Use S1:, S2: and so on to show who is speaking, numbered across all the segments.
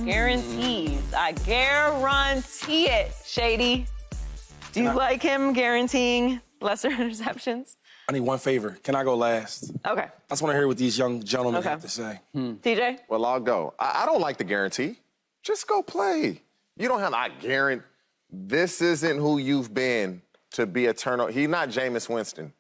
S1: Guarantees. I guarantee it, Shady. Do you like him guaranteeing lesser interceptions?
S2: I need one favor. Can I go last?
S1: Okay.
S2: I just want to hear what these young gentlemen have to say.
S1: TJ?
S3: Well, I'll go. I don't like the guarantee. Just go play. You don't have, I guarantee. This isn't who you've been to be a turnover. He's not Jameis Winston.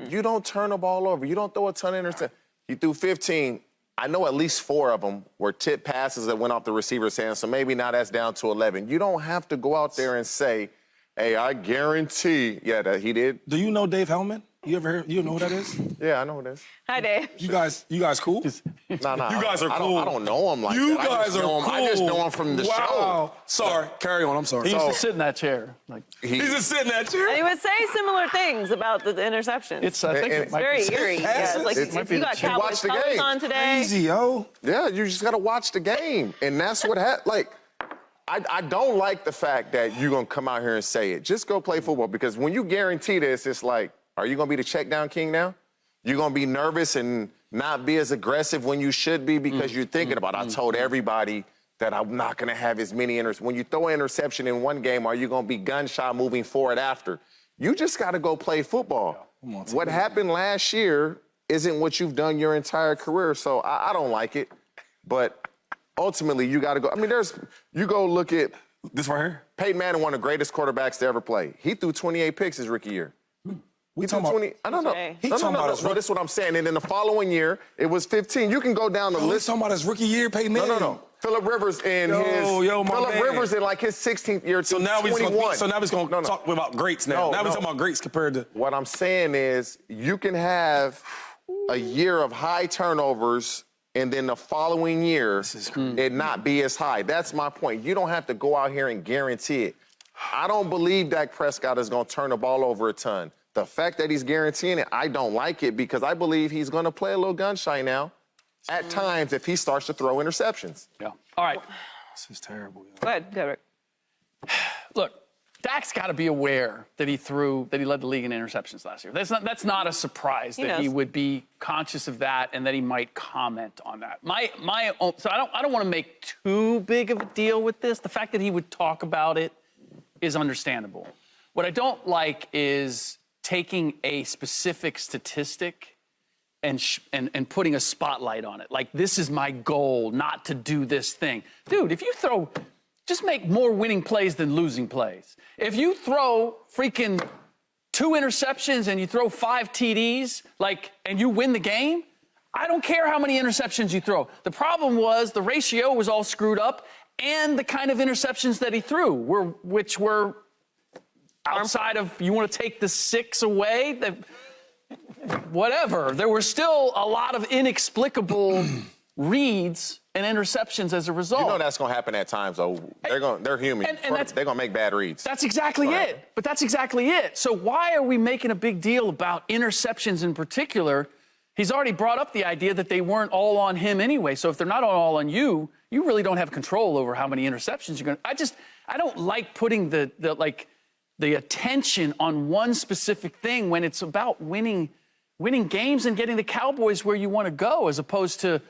S3: You don't turn the ball over. You don't throw a ton of interceptions. You threw 15. I know at least 4 of them were tip passes that went off the receiver's hand, so maybe now that's down to 11. You don't have to go out there and say, hey, I guarantee, that he did.
S2: Do you know Dave Hellman? You ever heard? You know who that is?
S3: Yeah, I know who it is.
S1: Hi, Dave.
S2: You guys cool?
S3: No.
S2: You guys are cool.
S3: I don't know him like
S2: you
S3: that.
S2: guys are cool.
S3: I just know him from the show.
S2: Sorry. Carry on. I'm sorry.
S4: He used to sit in that chair.
S2: He just sit in that chair?
S1: And he would say similar things about the interceptions.
S4: I think
S1: it's very eerie. Yeah, it's like you got Cowboys colors on today.
S2: Easy, yo.
S3: Yeah, you just got to watch the game. And that's what happened. Like, I don't like the fact that you're going to come out here and say it. Just go play football, because when you guarantee this, it's like, are you going to be the check down king now? You're going to be nervous and not be as aggressive when you should be because you're thinking about, I told everybody that I'm not going to have as many interceptions. When you throw an interception in one game, are you going to be gun-shy moving forward after? You just got to go play football. What happened last year isn't what you've done your entire career, so I don't like it. But ultimately, you got to go. I mean, you go look at
S2: this right here.
S3: Peyton Manning, one of the greatest quarterbacks to ever play. He threw 28 picks his rookie year.
S2: We talking about
S3: 20. I don't know.
S2: No,
S3: this is what I'm saying. And then the following year, it was 15. You can go down the list.
S2: Talking about his rookie year, Peyton Manning.
S3: No. Phillip Rivers in Rivers in like his 16th year.
S2: So now he's going to talk about greats now.
S3: Now
S2: we're talking about greats compared to.
S3: What I'm saying is, you can have a year of high turnovers, and then the following year, it not be as high. That's my point. You don't have to go out here and guarantee it. I don't believe Dak Prescott is going to turn the ball over a ton. The fact that he's guaranteeing it, I don't like it, because I believe he's going to play a little gun-shy now at times if he starts to throw interceptions.
S4: Yeah. All right.
S2: This is terrible.
S1: Go ahead, Rick.
S4: Look, Dak's got to be aware that he led the league in interceptions last year. That's not a surprise that he would be conscious of that and that he might comment on that. So I don't want to make too big of a deal with this. The fact that he would talk about it is understandable. What I don't like is taking a specific statistic and putting a spotlight on it. Like, this is my goal, not to do this thing. Dude, if you just make more winning plays than losing plays. If you throw freaking 2 interceptions and you throw 5 TDs, and you win the game, I don't care how many interceptions you throw. The problem was the ratio was all screwed up, and the kind of interceptions that he threw which were outside of, you want to take the 6 away, whatever. There were still a lot of inexplicable reads and interceptions as a result.
S3: You know that's going to happen at times, though. They're human. And they're going to make bad reads.
S4: That's exactly it. But that's exactly it. So why are we making a big deal about interceptions in particular? He's already brought up the idea that they weren't all on him anyway. So if they're not all on you, you really don't have control over how many interceptions you're going to. I don't like putting the attention on one specific thing when it's about winning games and getting the Cowboys where you want to go, as opposed to,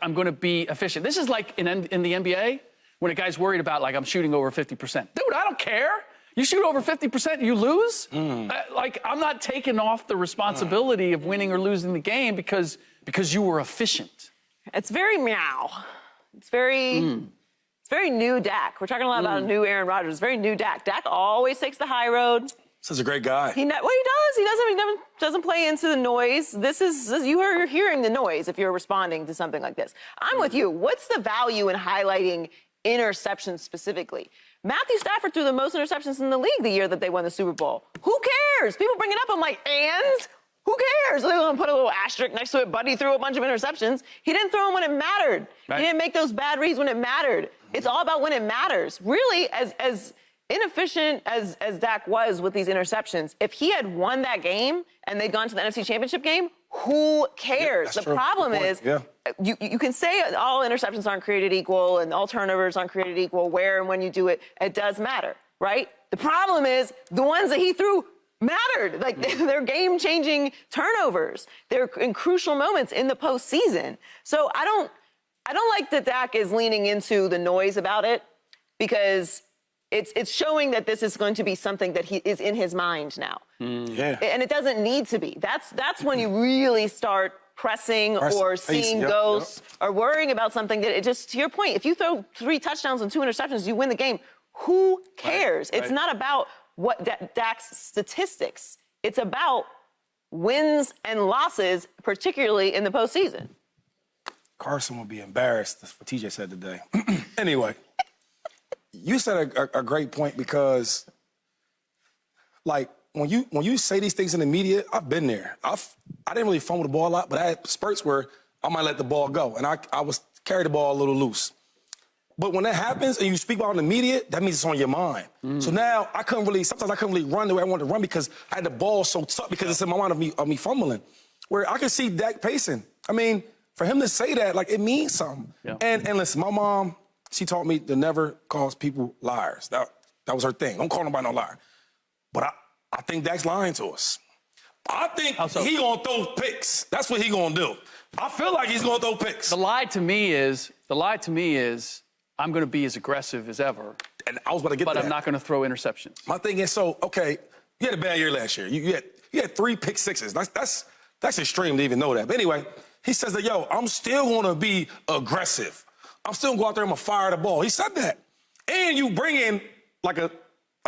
S4: I'm going to be efficient. This is like in the NBA, when a guy's worried about, I'm shooting over 50%. Dude, I don't care. You shoot over 50%, you lose? I'm not taking off the responsibility of winning or losing the game because you were efficient.
S1: It's very meow. It's very new Dak. We're talking a lot about a new Aaron Rodgers. It's very new Dak. Dak always takes the high road.
S2: Such a great guy.
S1: He does. He doesn't play into the noise. You're hearing the noise if you're responding to something like this. I'm with you. What's the value in highlighting interceptions specifically? Matthew Stafford threw the most interceptions in the league the year that they won the Super Bowl. Who cares? People bring it up. I'm like, and? Who cares? They're going to put a little asterisk next to it. Buddy threw a bunch of interceptions. He didn't throw them when it mattered. Right. He didn't make those bad reads when it mattered. It's all about when it matters. Really, as inefficient as Dak was with these interceptions, if he had won that game and they'd gone to the NFC Championship game, who cares? The problem is, you can say all interceptions aren't created equal and all turnovers aren't created equal, where and when you do it, it does matter, right? The problem is the ones that he threw mattered. They're game-changing turnovers. They're in crucial moments in the postseason. So I don't I don't like that Dak is leaning into the noise about it because it's showing that this is going to be something that he is in his mind now.
S2: Yeah.
S1: And it doesn't need to be. That's when you really start pressing or seeing ghosts or worrying about something that it just, to your point, if you throw 3 touchdowns and 2 interceptions, you win the game. Who cares? It's not about what Dak's statistics. It's about wins and losses, particularly in the postseason.
S2: Carson will be embarrassed. That's what TJ said today. Anyway, you said a great point because, like, when you say these things in the media, I've been there. I didn't really fumble the ball a lot, but I had spurts where I might let the ball go, and I was carry the ball a little loose. But when that happens and you speak about it in the media, that means it's on your mind. So now sometimes I couldn't really run the way I wanted to run because I had the ball so tough because it's in my mind of me fumbling. Where I can see Dak pacing. I mean, for him to say that, like, it means something. Yeah. And listen, my mom, she taught me to never call people liars. That was her thing. Don't call nobody no liar. But I think Dak's lying to us. I think he gonna throw picks. That's what he gonna do. I feel like he's gonna throw picks.
S4: The lie to me is I'm going to be as aggressive as ever.
S2: And I was about to get to that.
S4: But I'm not going to throw interceptions.
S2: My thing is, okay, you had a bad year last year. You had 3 pick sixes. That's extreme to even know that. But anyway, he says that, I'm still going to be aggressive. I'm still going to go out there and I'm going to fire the ball. He said that. And you bring in like a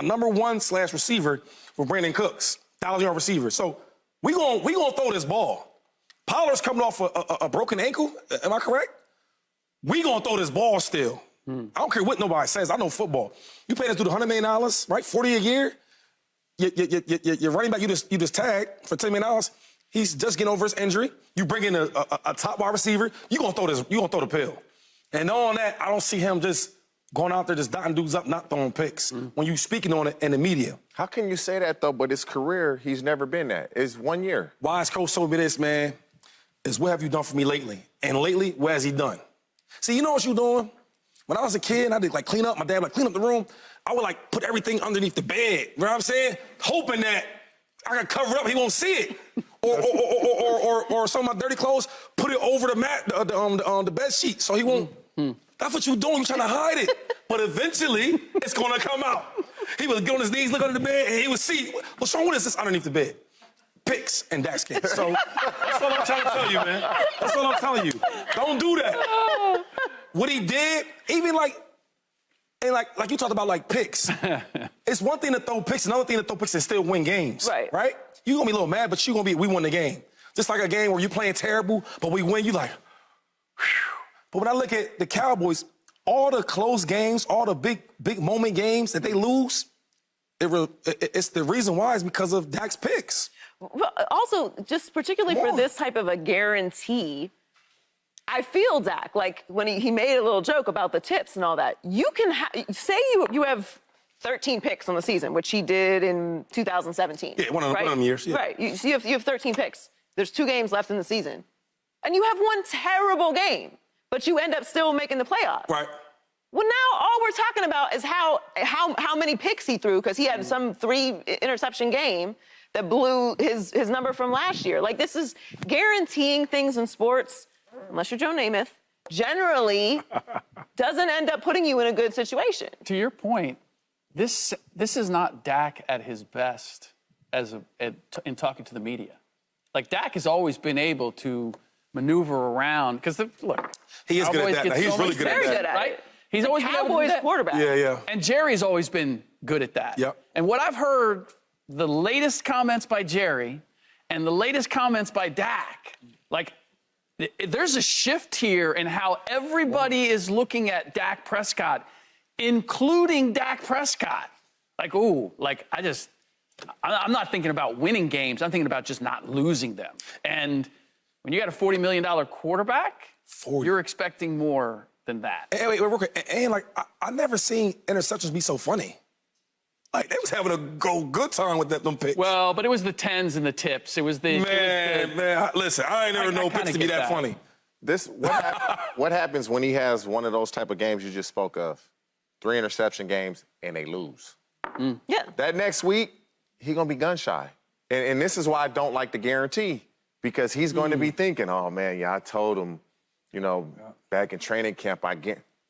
S2: number 1/ receiver for Brandon Cooks, 1,000-yard receiver. So we gonna throw this ball. Pollard's coming off a broken ankle. Am I correct? We gonna throw this ball still. I don't care what nobody says. I know football. You pay this dude $100 million, right? $40 a year. Your running back you just tagged for $10 million. He's just getting over his injury. You bring in a top wide receiver. You gonna throw the pill. And knowing that, I don't see him just going out there just dotting dudes up, not throwing picks. When you speaking on it in the media.
S3: How can you say that though? But his career, he's never been that. It's 1 year.
S2: Why is Coach told me this, man? Is what have you done for me lately? And lately, what has he done? See, you know what you're doing? When I was a kid, I did like clean up. My dad would like clean up the room. I would like put everything underneath the bed. You know what I'm saying? Hoping that I could cover it up, he won't see it. Or some of my dirty clothes, put it over the mat, the bed sheet, so he won't. That's what you're doing. You're trying to hide it. But eventually, it's gonna come out. He would get on his knees, look under the bed, and he would see what's wrong with this underneath the bed. Picks and Dak's game. So that's all I'm trying to tell you, man. That's all I'm telling you. Don't do that. What he did, even like you talked about like picks. It's one thing to throw picks, another thing to throw picks and still win games. Right? You're gonna be a little mad, but we won the game. Just like a game where you're playing terrible, but we win, you like, whew. But when I look at the Cowboys, all the close games, all the big moment games that they lose, it's the reason why is because of Dak's picks.
S1: Well, also, just particularly for this type of a guarantee, I feel Dak, like when he made a little joke about the tips and all that, you can say you have 13 picks on the season, which he did in 2017.
S2: Yeah, one of them years. Yeah.
S1: Right. You have 13 picks. There's 2 games left in the season. And you have one terrible game, but you end up still making the playoffs.
S2: Right.
S1: Well, now all we're talking about is how many picks he threw, because he had some 3 interception game that blew his number from last year. Like, this is guaranteeing things in sports, unless you're Joe Namath, generally doesn't end up putting you in a good situation.
S4: To your point, this is not Dak at his best in talking to the media. Like, Dak has always been able to maneuver around, because look,
S2: he is good at that. He's really good at that.
S1: Very good at
S4: right?
S1: it.
S4: He's always been able to do that.
S1: Quarterback.
S2: Yeah.
S4: And Jerry's always been good at that.
S2: Yep.
S4: And what I've heard, the latest comments by Jerry and the latest comments by Dak, like, there's a shift here in how everybody is looking at Dak Prescott, including Dak Prescott. Like, I'm not thinking about winning games. I'm thinking about just not losing them. And when you got a $40 million quarterback, you're expecting more than that.
S2: And wait, and like, I never seen interceptions be so funny. Like, they was having a good time with them picks.
S4: Well, but it was the 10s and the tips. It was the...
S2: Man, listen, I ain't never known picks to be that funny.
S3: What happens when he has one of those type of games you just spoke of? 3 interception games, and they lose.
S1: Yeah.
S3: That next week, he going to be gun shy. And this is why I don't like the guarantee, because he's going to be thinking, oh, man, I told him, you know, back in training camp,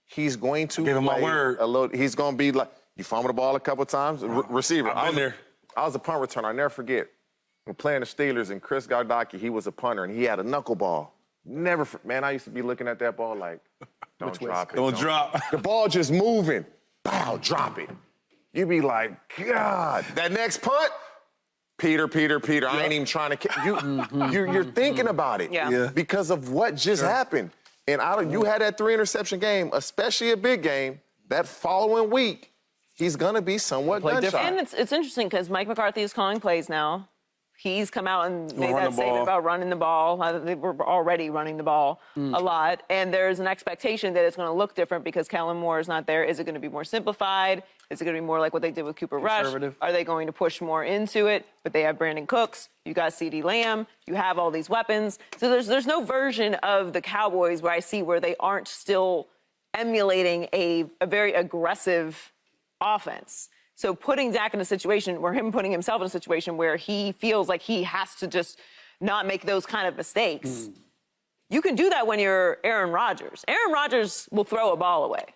S3: he's going to
S2: Give him my
S3: play
S2: word.
S3: a little. He's going to be like, you fumble the ball a couple times, receiver.
S2: I've been there.
S3: I was a punt returner. I never forget. We're playing the Steelers, and Chris Gardocki, he was a punter, and he had a knuckleball. Man, I used to be looking at that ball like, don't drop it.
S2: Don't drop.
S3: The ball just moving. Bow, drop it. You be like, God. That next punt, Peter. I ain't even trying to. You're thinking about it.
S1: Yeah.
S3: Because of what just happened. And you had that 3 interception game, especially a big game. That following week, he's going to be somewhat gun-shy.
S1: And it's interesting because Mike McCarthy is calling plays now. He's come out and made that statement about running the ball. They were already running the ball a lot. And there's an expectation that it's going to look different because Kellen Moore is not there. Is it going to be more simplified? Is it going to be more like what they did with Cooper Rush? Are they going to push more into it? But they have Brandon Cooks. You got CeeDee Lamb. You have all these weapons. So there's no version of the Cowboys where I see where they aren't still emulating a very aggressive offense. So putting Dak in a situation where putting himself in a situation where he feels like he has to just not make those kind of mistakes. You can do that when you're Aaron Rodgers. Aaron Rodgers will throw a ball away.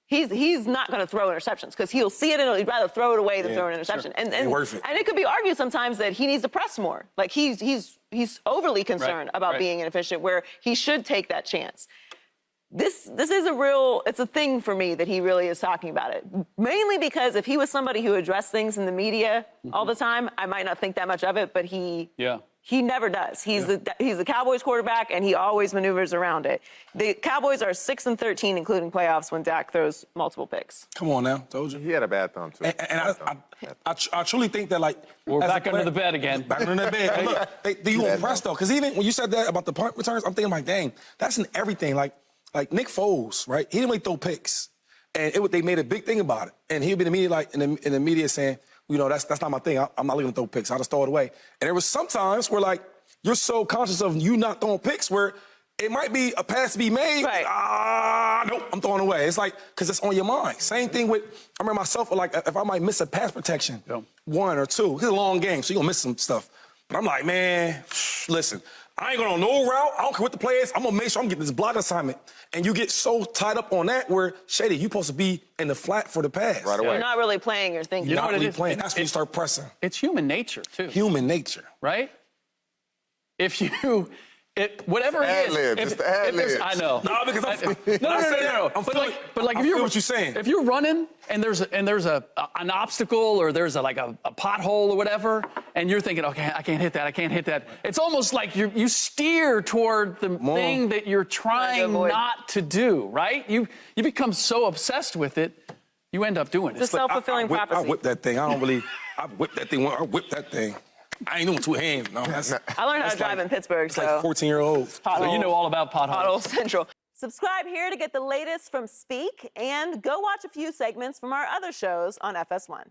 S1: He's not going to throw interceptions because he'll see it and he'd rather throw it away than throw an interception. And it could be argued sometimes that he needs to press more. Like he's overly concerned about being inefficient where he should take that chance. This is it's a thing for me that he really is talking about it. Mainly because if he was somebody who addressed things in the media all the time, I might not think that much of it, but he never does. He's the Cowboys quarterback, and he always maneuvers around it. The Cowboys are 6-13, including playoffs, when Dak throws multiple picks.
S2: Come on now, told you.
S3: He had a bad thumb, too.
S2: And I truly think that, like...
S4: We're back under the bed again.
S2: Back under the bed. Look, you impressed, though, because even when you said that about the punt returns, I'm thinking, like, dang, that's in everything. Like Nick Foles, right? He didn't really throw picks. And they made a big thing about it. And he'd be in the media, like, in the media saying, you know, that's not my thing. I'm not going to throw picks. I'll just throw it away. And there was some times where, like, you're so conscious of you not throwing picks where it might be a pass to be made.
S1: Right.
S2: Nope, I'm throwing away. It's like, because it's on your mind. Same thing with, I remember myself, like, if I might miss a pass protection, 1 or 2, it's a long game, so you're going to miss some stuff. But I'm like, man, listen, I ain't going on no route. I don't care what the play is. I'm going to make sure I'm getting this block assignment. And you get so tied up on that where, Shady, you're supposed to be in the flat for the pass.
S3: Right away.
S1: You're not really playing, you're thinking.
S2: You're not really playing. That's when you start pressing.
S4: It's human nature, too.
S2: Human nature.
S4: Right? If you... whatever it is.
S3: Just the ad-libs.
S4: I know.
S2: No, because
S4: No. But like if you're
S2: what you're saying.
S4: If you're running and there's an obstacle or there's a pothole or whatever, and you're thinking, okay, I can't hit that. It's almost like you steer toward the thing that you're trying not to do, right? You become so obsessed with it, you end up doing it.
S1: It's a self-fulfilling prophecy.
S2: I whip that thing. I whip that thing. I ain't doing 2 hands. No,
S1: I learned how to drive in Pittsburgh,
S2: it's like 14-year-olds.
S4: So you know all about potholes.
S1: Pothole Central. Subscribe here to get the latest from Speak, and go watch a few segments from our other shows on FS1.